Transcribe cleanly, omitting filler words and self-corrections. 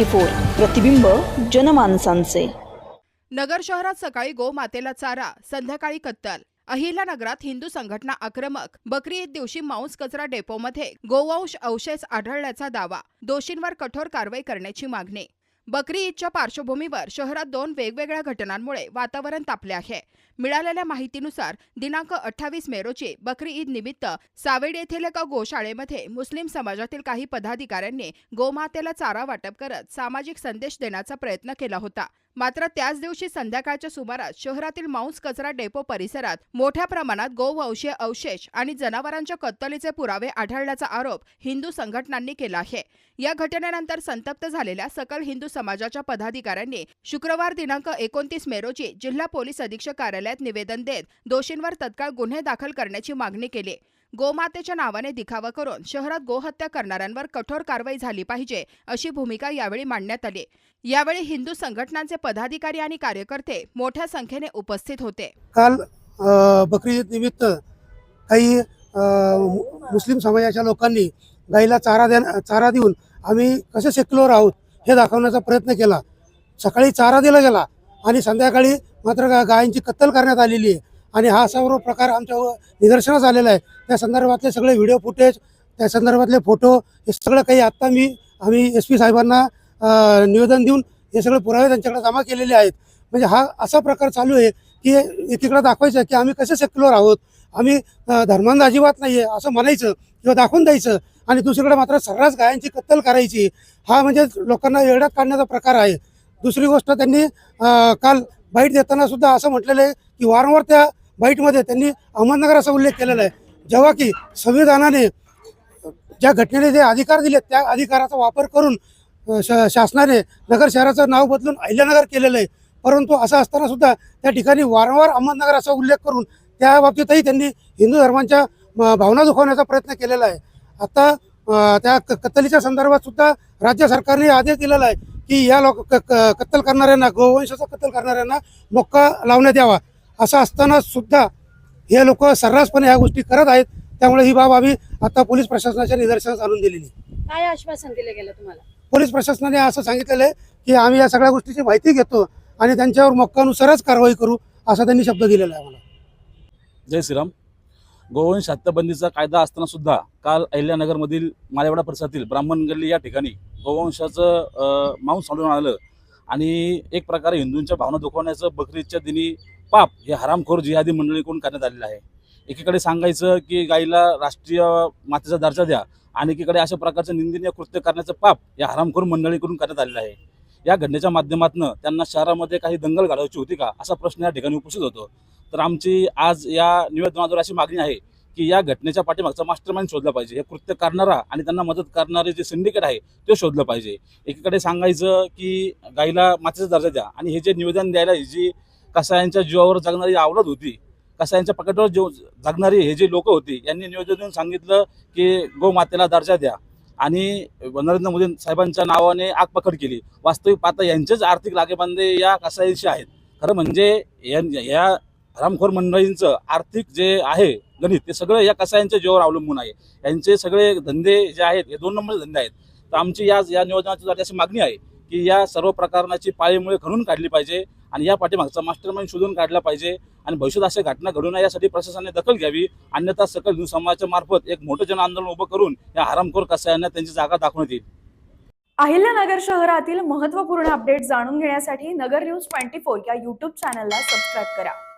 प्रतिबिंब जनमानसांचे। नगर शहरात सकाळी गोमातेला चारा, संध्याकाळी कत्तल। अहिल्यानगरात हिंदू संघटना आक्रमक। बकरी ईद दिवशी मांस कचरा डेपोमध्ये गोवंश अवशेष आढळल्याचा दावा। दोषींवर कठोर कारवाई करण्याची मागणी। बकरी ईदच्या पार्श्वभूमीवर शहरात दोन वेगवेगळ्या घटनांमुळे वातावरण तापले आहे। मिळालेल्या माहितीनुसार दिनांक 28 मे रोजी बकरी ईद निमित्त सावेडी येथील एका गोशाळेमध्ये मुस्लिम समाजातील काही पदाधिकाऱ्यांनी गोमातेला चारा वाटप करत सामाजिक संदेश देण्याचा प्रयत्न केला होता। मात्र त्याच दिवशी संध्याकाळच्या सुमारास शहरातील मांस कचरा डेपो परिसरात मोठ्या प्रमाणात गोवंशीय अवशेष आणि जनावरांच्या कत्तलीचे पुरावे आढळल्याचा आरोप हिंदू संघटनांनी केला आहे। या घटनेनंतर संतप्त झालेल्या सकल हिंदू समाजाच्या पदाधिकाऱ्यांनी शुक्रवार दिनांक 29 मे रोजी जिल्हा पोलीस अधीक्षक कार्यालयात निवेदन देत दोषींवर तत्काळ गुन्हे दाखल करण्याची मागणी केली। गोमातेच्या नावाने दिखावा करून शहरात गोहत्या करणाऱ्यांवर कठोर कारवाई झाली पाहिजे अशी भूमिका यावेळी मांडण्यात आली। यावेळी हिंदू संघटनांचे पदाधिकारी आणि कार्यकर्ते मोठ्या संख्येने उपस्थित होते। काल बकरी ईद निमित्त काही मुस्लिम समाजाच्या लोकांनी गाईला चारा देऊन आम्ही कसे सेक्युलर आहोत हे दाखवण्याचा प्रयत्न केला। सकाळी चारा दिला गेला आणि संध्याकाळी मात्र गायींची कत्तल करण्यात आलेली आहे आणि हा सर्व प्रकार आमच्या निदर्शनास आलेला आहे। त्या संदर्भातले सगळे व्हिडिओ फुटेज, त्या संदर्भातले फोटो हे सगळं काही आत्ता आम्ही SP साहेबांना निवेदन देऊन हे सगळे पुरावे त्यांच्याकडे जमा केलेले आहेत। म्हणजे हा असा प्रकार चालू आहे की एकीकडे दाखवायचं की आम्ही कसे सेक्युलर आहोत, आम्ही धर्मांध अजिबात नाही आहे असं म्हणायचं किंवा दाखवून द्यायचं आणि दुसरीकडे मात्र सर्रास गायांची कत्तल करायची। हा म्हणजे लोकांना वेड्यात काढण्याचा प्रकार आहे। दुसरी गोष्ट, त्यांनी काल बाईट देताना सुद्धा असं म्हटलेलं आहे की वारंवार त्या बाईटमध्ये त्यांनी अहमदनगर असा उल्लेख केलेला आहे, जेव्हा की संविधानाने ज्या घटनेने जे अधिकार दिले त्या अधिकाराचा वापर करून शासनाने नगर शहराचं नाव बदलून अहिल्यानगर केलेलं आहे। परंतु असं असताना सुद्धा त्या ठिकाणी वारंवार अहमदनगर असा उल्लेख करून त्या बाबतीतही त्यांनी हिंदू धर्मांच्या भावना दुखवण्याचा प्रयत्न केलेला आहे। आता त्या कत्तलीच्या संदर्भात सुद्धा राज्य सरकारने आदेश दिलेला आहे की या कत्तल करणाऱ्यांना, गोवंशाचा कत्तल करणाऱ्यांना मोक्का लावण्यात यावा। असं असताना सुद्धा हे लोक सर्रासपणे ह्या गोष्टी करत आहेत। त्यामुळे ही बाब आम्ही आता पोलीस प्रशासनाच्या निदर्शनास आणून दिलेली। काय आश्वासन दिले गेलं तुम्हाला? पोलीस प्रशासनाने असं सांगितलेलं आहे की आम्ही या सगळ्या गोष्टीची माहिती घेतो आणि त्यांच्यावर मोक्कानुसारच कारवाई करू असा त्यांनी शब्द दिलेला आहे मला। जय श्रीराम। गोवंश हत्याबंदीचा कायदा असताना सुद्धा काल अहिल्यानगरमधील मालेवाडा परिसरातील ब्राह्मण गल्ली या ठिकाणी गोवंशाचं मांस सांडून आलं आणि एक प्रकारे हिंदूंच्या भावना दुखवण्याचं बकरीच्या दिनी पाप हे हरामखोर जिहादी मंडळीकडून करण्यात आलेलं आहे। एकीकडे सांगायचं की गाईला राष्ट्रीय मातेचा दर्जा द्या आणि एकीकडे अशा प्रकारचं निंदनीय कृत्य करण्याचं पाप या हरामखोर मंडळीकडून करण्यात आलेलं आहे। या घटनेच्या माध्यमातून त्यांना शहरामध्ये काही दंगल घडवायची होती का असा प्रश्न या ठिकाणी उपस्थित होतो। तर आमची आज या निवेदनाद्वारे अशी मागणी आहे की या घटनेच्या पाठीमागचा मास्टरमाइंड शोधला पाहिजे, हे कृत्य करणारा आणि त्यांना मदत करणारे जे सिंडिकेट आहे ते शोधलं पाहिजे। एकीकडे सांगायचं की गाईला मातेचा दर्जा द्या आणि हे जे निवेदन द्यायला ही जी कसायांच्या जीवावर जगणारी आवलत होती, कसायांच्या पकडावर जगणारी हे जे लोक होती, यांनी निवेदन देऊन सांगितलं की गोमातेला दर्जा द्या आणि नरेंद्र मोदी साहेबांच्या नावाने आगपकड केली। वास्तविक पाहता यांचेच आर्थिक लागेबांधे या कसाईंशी आहेत। खरं म्हणजे या हरामखोर मंडळींचं आर्थिक जे आहे गणित ते सगळं या कसायांच्या जीवावर अवलंबून आहे। यांचे सगळे धंदे जे आहेत हे 2 नंबरचे धंदे आहेत। तर आमची या नियोजनाची अशी मागणी आहे की या सर्व प्रकरणाची पाळीमुळे खणून काढली पाहिजे आणि या पाठीमागचा मास्टरमाइंड शोधून काढला पाहिजे आणि भविष्यात अशा घटना घडू नये यासाठी प्रशासनाने दखल घ्यावी। अन्यथा सकल हिंदू समाजाच्या मार्फत एक मोठं जन आंदोलन उभं करून या हरामखोर कसायांना त्यांची जागा दाखवण्यात येईल। अहिल्यानगर शहरातील महत्त्वपूर्ण अपडेट जाणून घेण्यासाठी नगर न्यूज 24 या YouTube चॅनलला सबस्क्राईब करा।